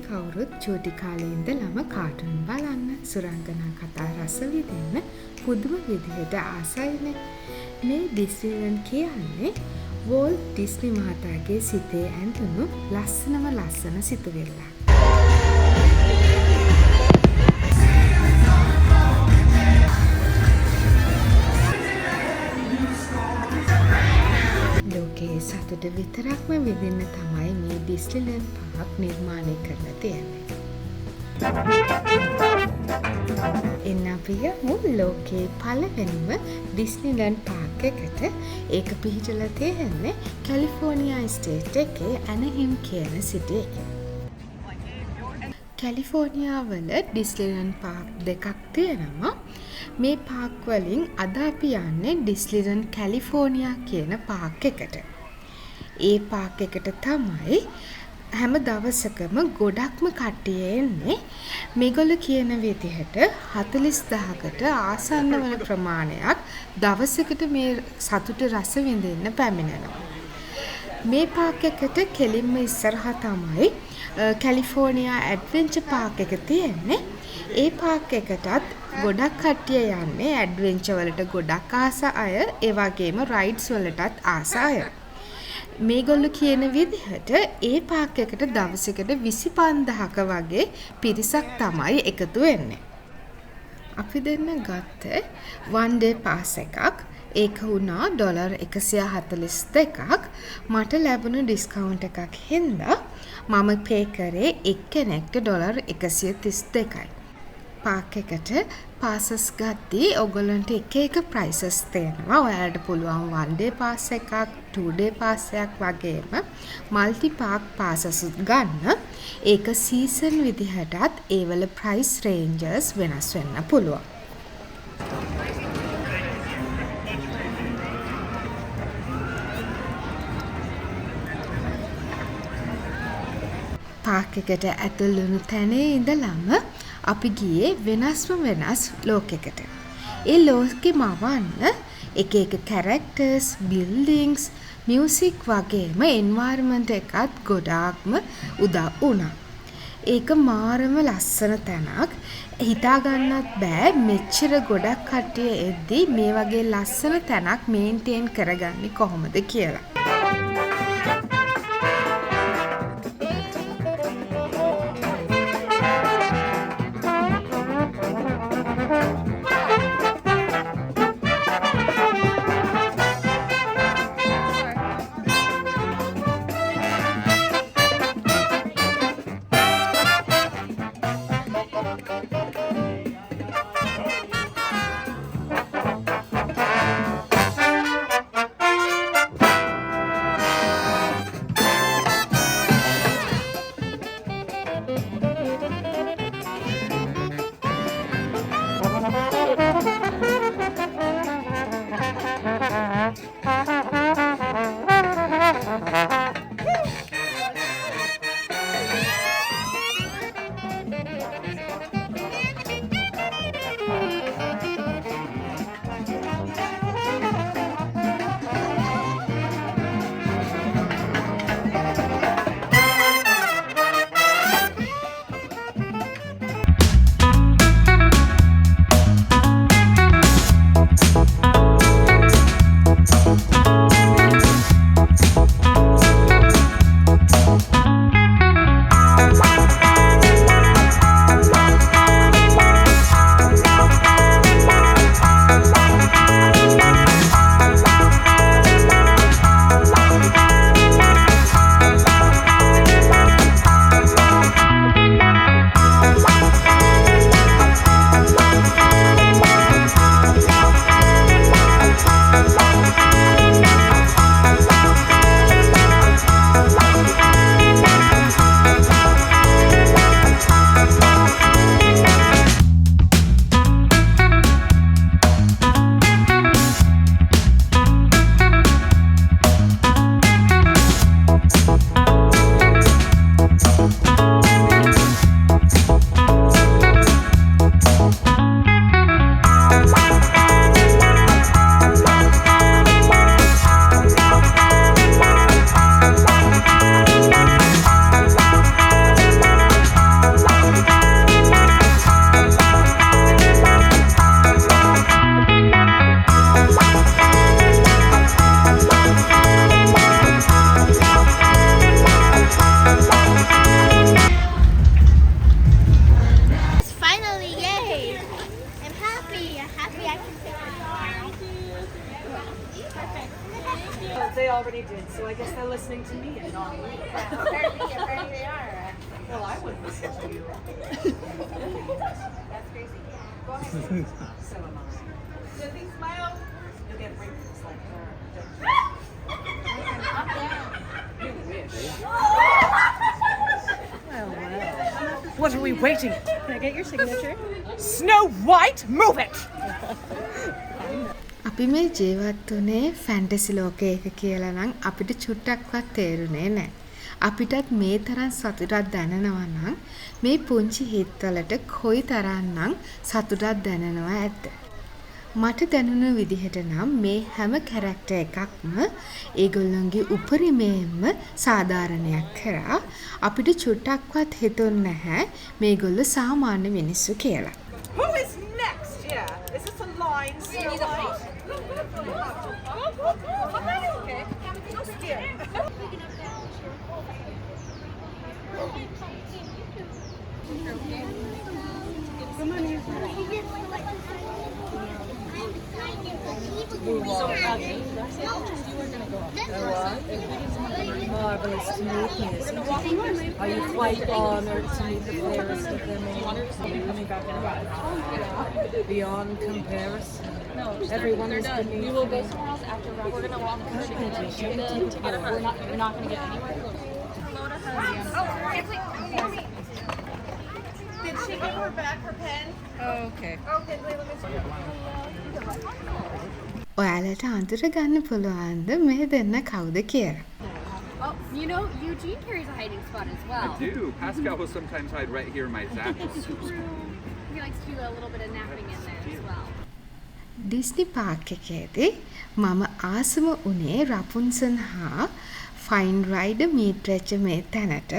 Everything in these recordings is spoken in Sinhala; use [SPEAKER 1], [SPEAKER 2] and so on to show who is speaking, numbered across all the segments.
[SPEAKER 1] කවුරුත් චූටි කාලේ ඉඳලම කාටුන් බලන්න, සුරංගනා කතා රස විඳින්න පුදුම විදිහට ආසයිනේ. මේ ඩිස්නිලන්ඩ් කියන්නේ වෝල්ට් ඩිස්නි මහතාගේ සිතේ ඇඳුණු ලස්සන සිතුවිල්ලක්. ලෝකයේ සතුට විතරක්ම විඳින්න තමයි මේ ඩිස්නිලන්ඩ් පාර්ක් නිර්මාණය කරලා තියෙන්නේ. එන්න අපි යමු ලෝකයේ පළවෙනිම ඩිස්නිලන්ඩ් පාර්ක් එකට. ඒක පිහිටලා තියෙන්නේ කැලිෆෝනියා ස්ටේට් එකේ ඇනහිම් කියන සිටි එකේ. කැලිෆෝනියා වල ඩිස්නිලන්ඩ් පාර්ක් දෙකක් තියෙනවා. මේ පාර්ක් වලින් අද අපි යන්නේ ඩිස්නිලන්ඩ් කැලිෆෝනියා කියන පාර්ක් එකට. ඒ පාර්ක් එකට තමයි හැම දවසකම ගොඩක්ම කට්ටිය එන්නේ. මේගොල්ලෝ කියන විදිහට 40000කට ආසන්න වන ප්‍රමාණයක් දවසකට මේ සතුට රස විඳින්න පැමිණෙනවා. මේ පාර්ක් එකට කෙලින්ම ඉස්සරහා තමයි කැලිෆෝනියා ඇඩ්වෙන්චර් පාර්ක් එක තියෙන්නේ. ඒ පාර්ක් එකටත් ගොඩක් කට්ටිය යන්නේ ඇඩ්වෙන්චර් වලට ගොඩක් ආස අය, ඒ වගේම රයිඩ්ස් වලටත් ආස අය. මේගොල්ලෝ කියන විදිහට ඒ පාර්ක් එකට දවසකට 25000ක වගේ පිරිසක් තමයි එකතු වෙන්නේ. අපි දෙන්න ගත්ත one day pass එකක්. ඒක වුණා $142ක්. මට ලැබුණු ඩිස්කවුන්ට් එකක් හින්දා මම පේ කරේ එක්කෙනෙක්ට $132යි. පාර්ක් එකට පාසස් ගද්දී ඔයගොල්ලන්ට එක ප්‍රයිසස් තියෙනවා. ඔයාලට පුළුවන් one day pass එකක්, two day pass එකක් වගේම මල්ටි පාර්ක් පාසස් ගන්න. ඒක සීසන් විදිහටත් ඒවල ප්‍රයිස් රේන්ජස් වෙනස් වෙන්න පුළුවන්. පාර්ක් එකට ඇතුල් වුණු තැනේ ඉඳලම අපි ගියේ වෙනස්ම වෙනස් ලෝකයකට. ඒ ලෝකෙ මවන්න එක කැරක්ටර්ස්, බිල්ඩින්ග්ස්, මියුසික් වගේම එන්වයරන්මන්ට් එකත් ගොඩාක්ම උදව් වුණා. ඒක මාරම ලස්සන තැනක්. හිතා ගන්නත් බෑ මෙච්චර ගොඩක් කට්ටිය එද්දි මේ වගේ ලස්සන තැනක් මේන්ටේන් කරගන්නේ කොහොමද කියලා.
[SPEAKER 2] What are we waiting?
[SPEAKER 3] Can I get your signature?
[SPEAKER 2] Snow White, move it!
[SPEAKER 1] අපි මේ ජීවත් වුණේ ෆැන්ටසි ලෝකයක කියලා නම් අපිට චුට්ටක්වත් තේරුනේ නැහැ. අපිටත් මේ තරම් සතුටක් දැනෙනවා නම් මේ පුංචි හිත්වලට කොයි තරම්නම් සතුටක් දැනෙනවා ඇද්ද? මට දැනුණු විදිහට නම් මේ හැම කැරක්ටර් එකක්ම ඒගොල්ලන්ගේ උපරිමයෙන්ම සාධාරණයක් කරා අපිට චුට්ටක්වත් හිතුන්නේ නැහැ මේගොල්ලෝ සාමාන්‍ය මිනිස්සු කියලා.
[SPEAKER 2] Who is next? Yeah, is this a line? Snow White? Okay. Go steer.
[SPEAKER 3] Marvelous to meet you. Are you quite honored to meet the fairest of them all? Beyond comparison. Everyone is beneath.
[SPEAKER 4] We will go somewhere else after rock. We're gonna walk through the together. We're not gonna get anywhere.
[SPEAKER 2] Did she give her back her pen?
[SPEAKER 3] Oh, okay.
[SPEAKER 2] Okay, wait, let me see.
[SPEAKER 1] ඔයාලට අඳුර ගන්න පුළුවන්ද මේ දෙන්න කවුද කියලා?
[SPEAKER 4] Oh, you know, Eugene carries a hiding spot as well.
[SPEAKER 5] I do. Pascal will sometimes hide right here in my Zappos.
[SPEAKER 4] He likes to do a little bit of napping in there as well.
[SPEAKER 1] Disney Park එකේදී මම ආසම උනේ රපුන්සන් හා ෆයින් රයිඩර් මීට් වෙච්ච මේ තැනට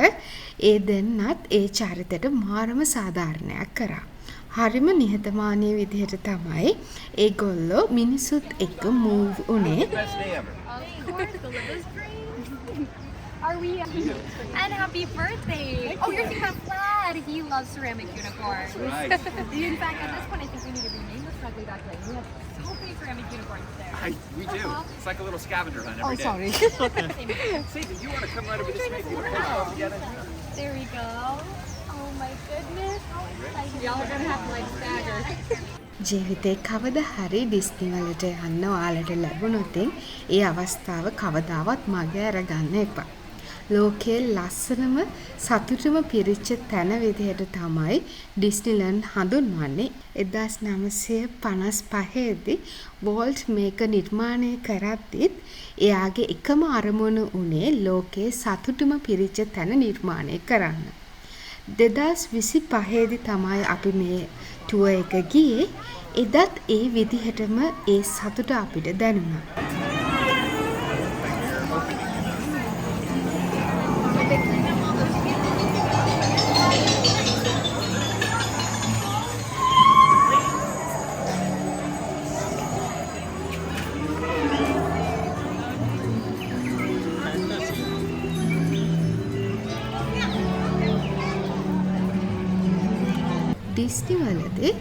[SPEAKER 1] ඒ දෙන්නත් ඒ චරිතයට මාරම සාධාරණයක් කරා. හරිම නිහතමානී විදිහට තමයි ඒගොල්ලෝ මිනිසුත් එක්ක මූව් උනේ.
[SPEAKER 4] Of course, the Liver's dream. Are we? And happy birthday! Oh, you're thinking of Vlad. He loves ceramic unicorns.
[SPEAKER 5] Right.
[SPEAKER 4] In fact, at this point, I think we need to rename the Snuggly Duckling. We have so many ceramic unicorns there.
[SPEAKER 5] We do. It's like a little scavenger hunt every day.
[SPEAKER 3] Sorry.
[SPEAKER 5] See, do you want to come right over this way? Do you want to come together?
[SPEAKER 4] There we go. Oh my goodness! How exciting! Y'all are gonna have to like stagger.
[SPEAKER 1] ජීවිතේ කවදා හරි ඩිස්නි වලට යන්න ඔයාලට ලැබුණොත් ඒ අවස්ථාව කවදාවත් මගේ අරගන්න එපා. ලෝකයේ ලස්සනම සතුටම පිරිච්ච තැන විදිහට තමයි ඩිස්නිලන්ඩ් හඳුන්වන්නේ. 1955 දී වෝල්ට් මේක නිර්මාණය කරද්දිත් එයාගේ එකම අරමුණ උනේ ලෝකයේ සතුටම පිරිච්ච තැන නිර්මාණය කරන්න. 2025 දී තමයි අපි මේ ටුවර් එක ගියේ. එදත් ඒ විදිහටම ඒ සතුට අපිට දැනුණා. ඩිස්නි වලදී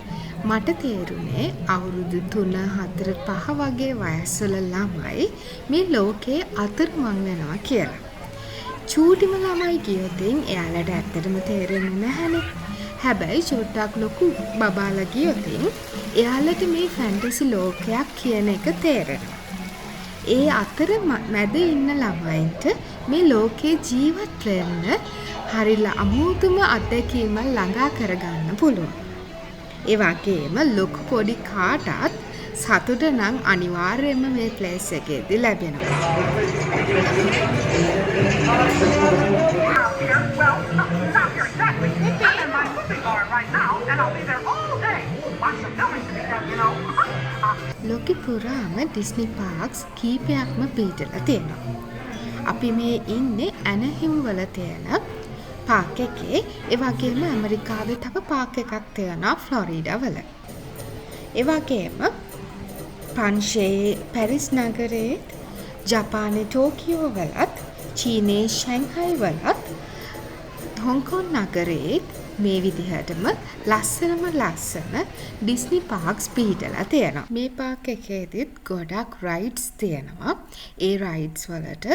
[SPEAKER 1] මට තේරුනේ අවුරුදු 3 4 5 වගේ වයස්වල ළමයි මේ ලෝකේ අතරමං වෙනවා කියලා. චූටිම ළමයි ගියොත් එයාලට ඇත්තටම තේරෙන්නේ නැහැනේ. හැබැයි චුට්ටක් ලොකු බබාලා ගියොත් එයාලට මේ ෆැන්ටසි ලෝකයක් කියන එක තේරෙනවා. ඒ අතර මැද ඉන්න ළමයින්ට මේ ලෝකේ ජීවත් වෙන්න හරිලා අමුතුම අත්දැකීම ළඟා කරගන්න පුළුවන්. ඒ වගේම ලොකු පොඩි කාටත් සතුට නම් අනිවාර්යයෙන්ම මේ ප්ලේස් එකේදී ලැබෙනවා. ලෝකෙ පුරාම ඩිස්නි පාක්ස් කීපයක්ම පිහිටලා තියෙනවා. අපි මේ ඉන්නේ ඇනහිම් වල තියෙන පාක් එකේ. ඒ වගේම ඇමරිකාවේ තව පාක් එකක් තියෙනවා ෆ්ලොරිඩා වල. ඒ වගේම ප්‍රංශයේ පැරිස් නගරයේ, ජපානයේ ටෝකියෝ වලත්, චීනයේ ෂැන්හයි වලත්, හොංකොං නගරයේ මේ විදිහටම ලස්සන ඩිස්නි පාක්ස් පිහිටලා තියෙනවා. මේ පාක් එකේදීත් ගොඩක් රයිඩ්ස් තියෙනවා. ඒ රයිඩ්ස් වලට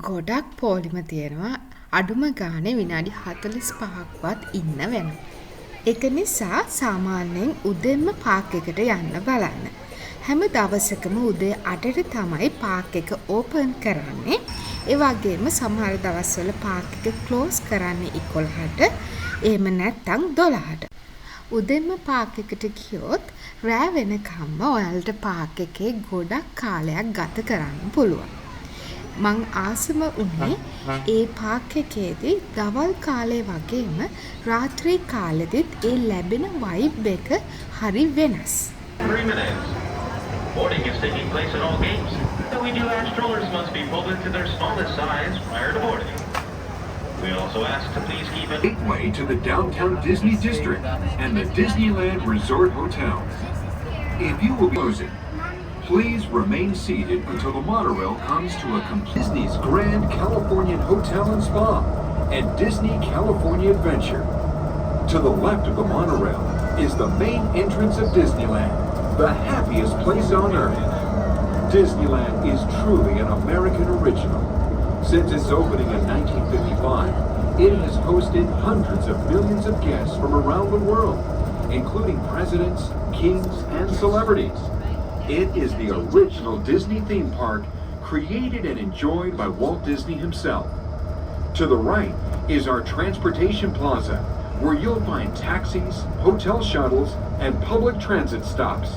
[SPEAKER 1] ගොඩක් පොලිම තියෙනවා. අඩුම ගානේ විනාඩි 45ක්වත් ඉන්න වෙනවා. ඒක නිසා සාමාන්‍යයෙන් උදෙන්ම පාක් එකට යන්න බලන්න. හැම දවසකම උදේ 8ට තමයි පාක් එක ඕපන් කරන්නේ. ඒ වගේම සමහර දවස්වල පාක් එක ක්ලෝස් කරන්නේ 11ට. එහෙම නැත්නම් 12ට. උදෙන්ම පාක් එකට ගියොත් රෑ වෙනකම්ම ඔයාලට පාක් එකේ ගොඩක් කාලයක් ගත කරන්න පුළුවන්. මං ආසම උනේ ඒ පාක් එකේදී දවල් කාලේ වගේම රාත්‍රී කාලෙදිත් ඒ ලැබෙන වයිබ් එක හරි වෙනස්.
[SPEAKER 6] 3 minutes. Boarding is taking place at all gates. So we do ask strollers must be pulled into their smallest size prior to boarding. We also ask to please keep it
[SPEAKER 7] Gateway to the downtown Disney District and the Disneyland Resort Hotel. If you will be closing, please remain seated until the monorail comes to a complete Disney's Grand Californian Hotel and Spa and Disney California Adventure. To the left of the monorail is the main entrance of Disneyland, the happiest place on earth. Disneyland is truly an American original. Since its opening in 1955, it has hosted hundreds of millions of guests from around the world, including presidents, kings, and celebrities. It is the original Disney theme park created and enjoyed by Walt Disney himself. To the right is our transportation plaza, where you'll find taxis, hotel shuttles, and public transit stops.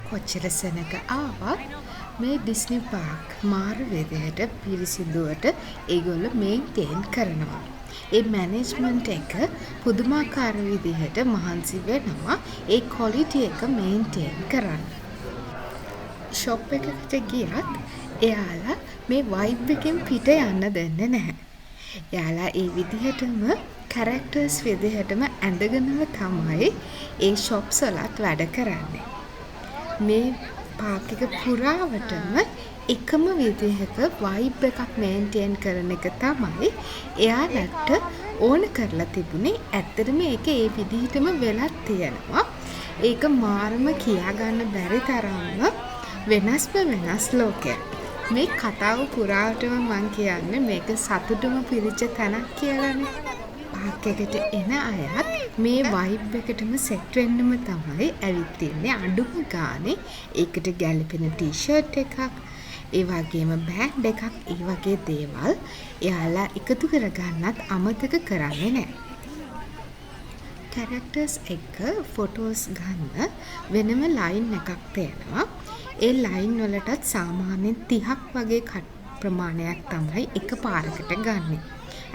[SPEAKER 1] කොච්චර සෙනග ආවත් මේ ඩිස්නි පාක් මාර විදිහට පිරිසිදුවට ඒගොල්ලෝ මේන්ටේන් කරනවා. ඒ මැනේජ්මන්ට් එක පුදුමාකාර විදිහට මහන්සි වෙනවා ඒ ක්වොලිටි එක මේන්ටේන් කරන්න. ෂොප් එකකට ගියත් එයාලා මේ වයිබ් එකෙන් පිට යන්න දෙන්නේ නැහැ. එයාලා ඒ විදිහටම කැරක්ටර්ස් විදිහටම ඇඳගෙනම තමයි ඒ ෂොප්ස් වලත් වැඩ කරන්නේ. මේ පාක් එක පුරාවටම එකම විදිහක වයිබ් එකක් මේන්ටේන් කරන එක තමයි එයාලට ඕන කරලා තිබුණේ. ඇත්තටම ඒක ඒ විදිහටම වෙලත් තියෙනවා. ඒක මාරම කියාගන්න බැරි තරම්ම වෙනස් ලෝකයක්. මේ කතාව පුරාවටම මං කියන්නේ මේක සතුටම පිරිච්ච තැනක් කියලානේ. පාක් එකට එන අයත් මේ වයිබ් එකටම සෙට් වෙන්නම තමයි ඇවිත් ඉන්නේ. අඩුම ගානේ ඒකට ගැලපෙන ටී-ෂර්ට් එකක්, ඒ වගේම බෑග් එකක්, ඒ වගේ දේවල් එයාලා එකතු කරගන්නත් අමතක කරන්නේ නැහැ. කැරක්ටර්ස් එක්ක ෆොටෝස් ගන්න වෙනම ලයින් එකක් තියෙනවා. ඒ ලයින් වලටත් සාමාන්‍යයෙන් 30ක් වගේ ප්‍රමාණයක් තමයි එක පාරකට ගන්නෙ.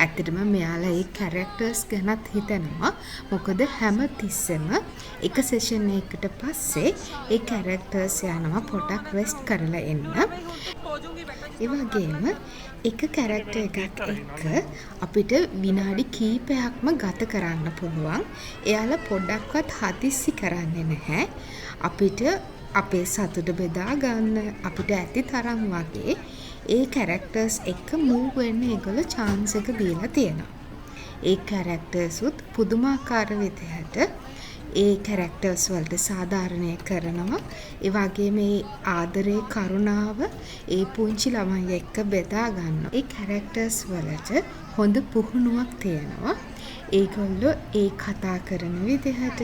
[SPEAKER 1] ඇත්තටම මෙයාලා ඒ කැරක්ටර්ස් ගැනත් හිතනවා. මොකද හැම තිස්සෙම එක සෙෂන් එකකට පස්සේ ඒ කැරක්ටර්ස් යනවා පොඩක් රෙස්ට් කරලා එන්න. ඒ වගේම එක කැරක්ටර් එකක් එක්ක අපිට විනාඩි කීපයක්ම ගත කරන්න පුළුවන්. එයාලා පොඩ්ඩක්වත් හදිස්සි කරන්නේ නැහැ. අපිට අපේ සතුට බෙදා ගන්න අපිට ඇති තරම් වගේ ඒ කැරක්ටර්ස් එක්ක මූව් වෙන්න ඒගොල්ලෝ chance එක දීලා තියෙනවා. ඒ කැරක්ටර්ස් උත් පුදුමාකාර විදිහට ඒ කැරක්ටර්ස් වලට සාධාරණය කරනවා. ඒ වගේම මේ ආදරේ කරුණාව ඒ පුංචි ළමයි එක්ක බෙදා ගන්නවා. ඒ කැරක්ටර්ස් වලට හොඳ පුහුණුවක් තියෙනවා. ඒගොල්ලෝ ඒ කතා කරන විදිහට,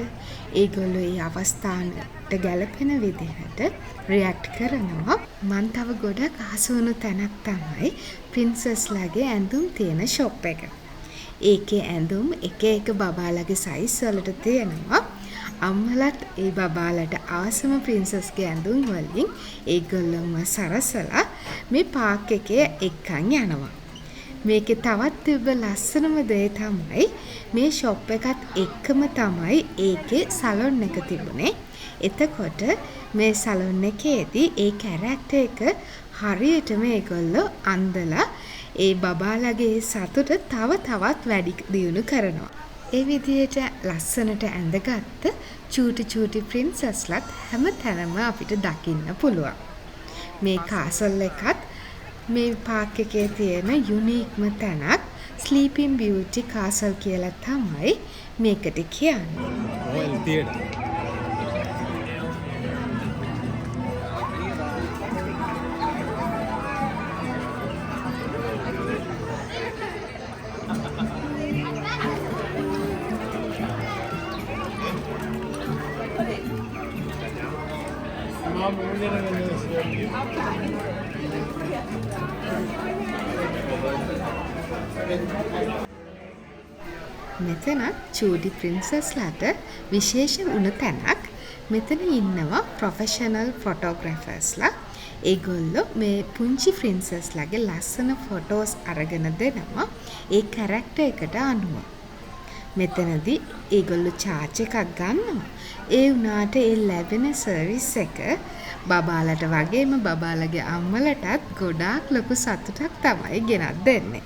[SPEAKER 1] ඒගොල්ලෝ ඒ අවස්ථානට ගැලපෙන විදිහට රියැක්ට් කරනවා. මන් තව ගොඩක් ආසවුණු තැනක් තමයි ප්‍රින්සස්ලාගේ ඇඳුම් තියෙන ෂොප් එක. ඒකේ ඇඳුම් එක එක බබාලගේ සයිස් වලට තියෙනවා. අම්මලත් ඒ බබාලට ආසම ප්‍රින්සස්ගේ ඇඳුම් වලින් ඒගොල්ලොම සරසලා මේ පාක් එකේ එක්කන් යනවා. මේකේ තවත් තිබ්බ ලස්සනම දේ තමයි මේ ෂොප් එකත් එක්කම තමයි ඒකේ සලොන් එක තිබුණේ. එතකොට මේ සලොන් එකේදී ඒ කැරක්ටර් එක හරියටම ඒගොල්ලෝ අන්දලා ඒ බබාලගේ සතුට තව තවත් වැඩි දියුණු කරනවා. ඒ විදිහට ලස්සනට ඇඳගත්ත චූටි ප්‍රින්සස්ලත් හැම තැනම අපිට දකින්න පුළුවන්. මේ කාසල් එකත් මේ පාක් එකේ තියෙන යුනික්ම තැනක් ස්ලීපින් බියුටි කාසල් කියලා තමයි මේකට කියන්නේ. මෙතන චූඩි ප්‍රින්සස්ලාට විශේෂ වුණ තැනක්. මෙතන ඉන්නවා ප්‍රොෆෙෂනල් ෆොටෝග්‍රැෆර්ස්ලා. ඒගොල්ලෝ මේ පුංචි ප්‍රින්සස්ලාගේ ලස්සන ෆොටෝස් අරගෙන දෙනවා ඒ කැරක්ටර් එකට අනුව. මෙතනදී ඒගොල්ලෝ චාර්ජ් එකක් ගන්නවා. ඒ වුණාට ඒ ලැබෙන සර්විස් එක බබාලට වගේම බබාලගේ අම්මලටත් ගොඩාක් ලොකු සතුටක් තමයි ගෙනත් දෙන්නේ.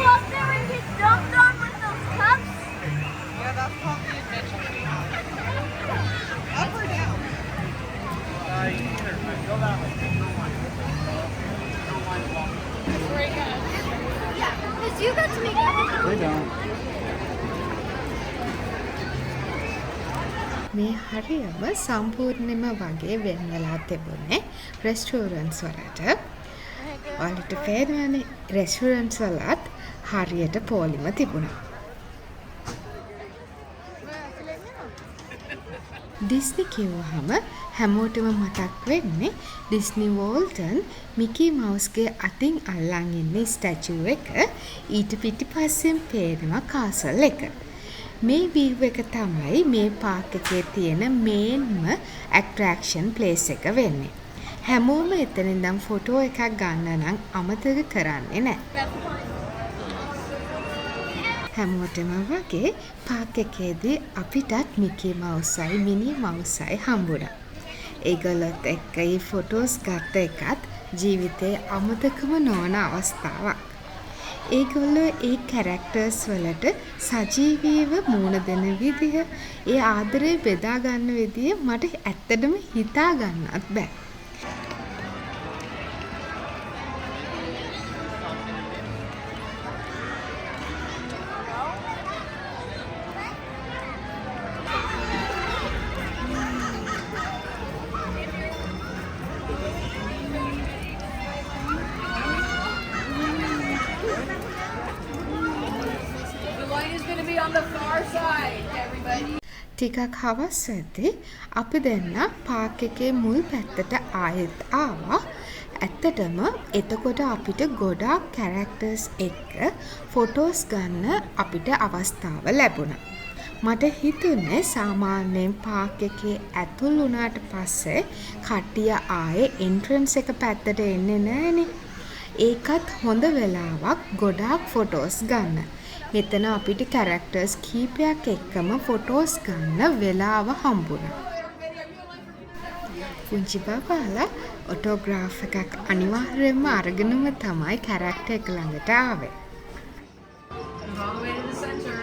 [SPEAKER 4] Up there and get dumped on with those cups?
[SPEAKER 2] Yeah, that's called the adventure. Up or down?
[SPEAKER 5] Go that way.
[SPEAKER 4] Yeah, because you got to make everything.
[SPEAKER 5] Way down.
[SPEAKER 1] මේ හරියම සම්පූර්ණයෙන්ම වගේ වෙන් වෙලා තිබුණේ රෙස්ටෝරන්ට්ස් වලට. ඔයාලට පේනවනේ රෙස්ටෝරන්ට්ස් වලත් හරියට පොලිම තිබුණා. ඩිස්නි කිව්වහම හැමෝටම මතක් වෙන්නේ ඩිස්නි වෝල්ටන් මිකී මවුස්ගේ අතින් අල්ලන් ඉන්න ස්ටැචුව එක. ඊට පිටිපස්සෙන් පේනවා කාසල් එක. මේ වීව් එක තමයි මේ පාක් එකේ තියෙන මේන්ම ඇට්‍රැක්ෂන් ප්ලේස් එක වෙන්නේ. හැමෝම එතන ඉඳන් ෆොටෝ එකක් ගන්න නම් අමතක කරන්නේ නැහැ. හැමෝටම වගේ පාක් එකේදී අපිටත් මිකී මවුසයි මිනි මවුසයි හම්බුණා. ඒගොල්ලොත් එක්ක ඒ ෆොටෝස් ගත්ත එකත් ජීවිතේ අමතකම නොවන අවස්ථාවක්. ඒගොල්ලෝ ඒ කැරක්ටර්ස් වලට සජීවීව මූණ දෙන විදිහ, ඒ ආදරේ බෙදා ගන්න විදිහ මට ඇත්තටම හිතා ගන්නත් බෑ. ටිකක් හවස් වෙද්දී අපි දෙන්න පාක් එකේ මුල් පැත්තට ආයෙත් ආවා. ඇත්තටම එතකොට අපිට ගොඩාක් කැරක්ටර්ස් එක්ක ෆොටෝස් ගන්න අපිට අවස්ථාව ලැබුණා. මට හිතුනේ සාමාන්‍යයෙන් පාක් එකේ ඇතුල් වුණාට පස්සේ කට්ටිය ආයේ එන්ට්‍රන්ස් එක පැත්තට එන්නේ නැහනේ. ඒකත් හොඳ වෙලාවක් ගොඩාක් ෆොටෝස් ගන්න. මෙතන අපිට කැරක්ටර්ස් කීපයක් එක්කම ෆොටෝස් ගන්න වෙලාව හම්බුණා. පුංචි බබාලා ඔටෝග්‍රාෆ් එකක් අනිවාර්යයෙන්ම අරගෙනම තමයි කැරක්ටර් එක ළඟට ආවේ.
[SPEAKER 3] All the way to the center.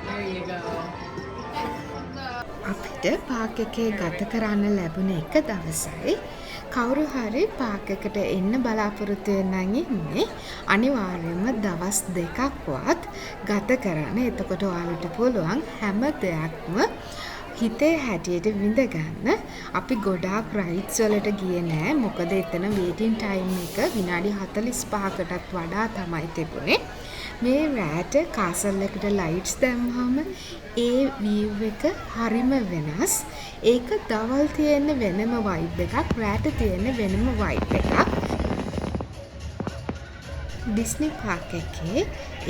[SPEAKER 3] There you go.
[SPEAKER 1] අපිට පාක් එකේ ගත කරන්න ලැබුණ එක දවසයි කවුරු හරි පාක් එකට එන්න බලාපොරොත්තු වෙනන් ඉන්නේ අනිවාර්යයෙන්ම දවස් දෙකක්වත් ගත කරන්න. එතකොට ඔයාලට පුළුවන් හැම දෙයක්ම හිතේ හැටියට විඳ ගන්න. අපි ගොඩාක් රයිඩ්ස් වලට ගියේ නෑ. මොකද එතන වේටින් ටයිම් එක විනාඩි 45කටත් වඩා තමයි තිබුණේ. මේ රෑට කාසල් එකට ලයිට්ස් දැම්මම ඒ වීව් එක හරිම වෙනස්. ඒක දවල් තියෙන වෙනම වයිබ් එකක්, රෑට තියෙන වෙනම වයිබ් එකක්. ඩිස්නි පාක් එකේ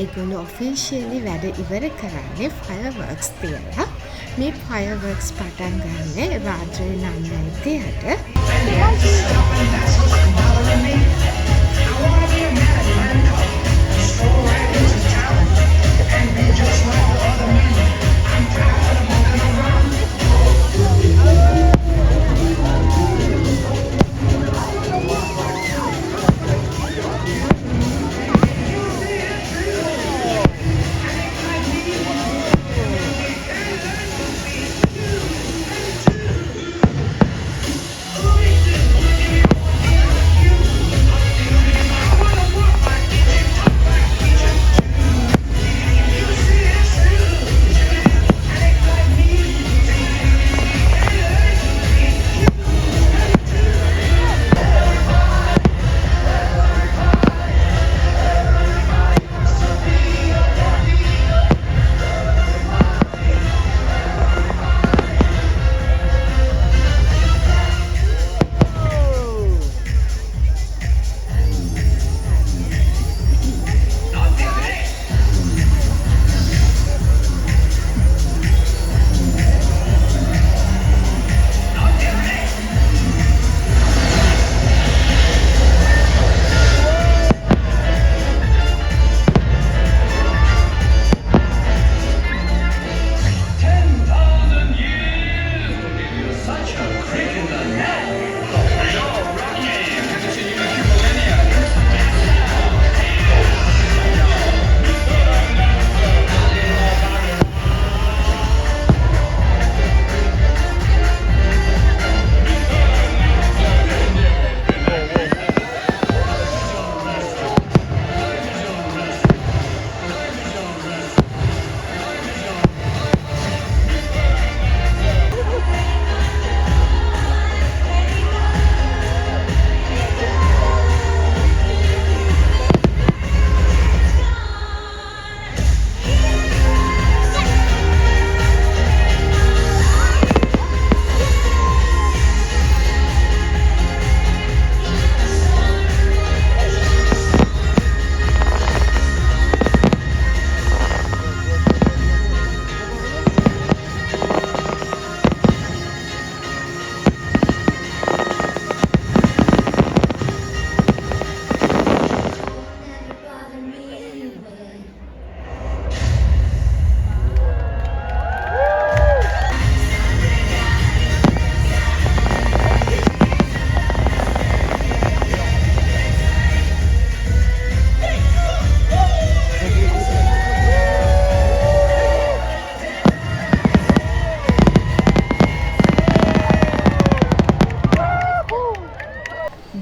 [SPEAKER 1] ඒගොල්ලෝ ඔෆිෂියලි වැඩ ඉවර කරන්නේ ෆයර්වර්ක්ස් තියලා. මේ ෆයර්වර්ක්ස් පටන් ගන්නේ රාත්‍රී 9:30ට.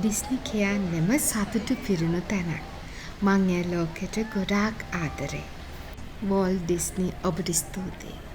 [SPEAKER 1] ඩිස්නි කියන්නෙම සතුටු පිරුණු තැනක්. මං ඒ ලෝකෙට ගොඩාක් ආදරේ. වෝල් ඩිස්නි ඔබට ස්තුතියි.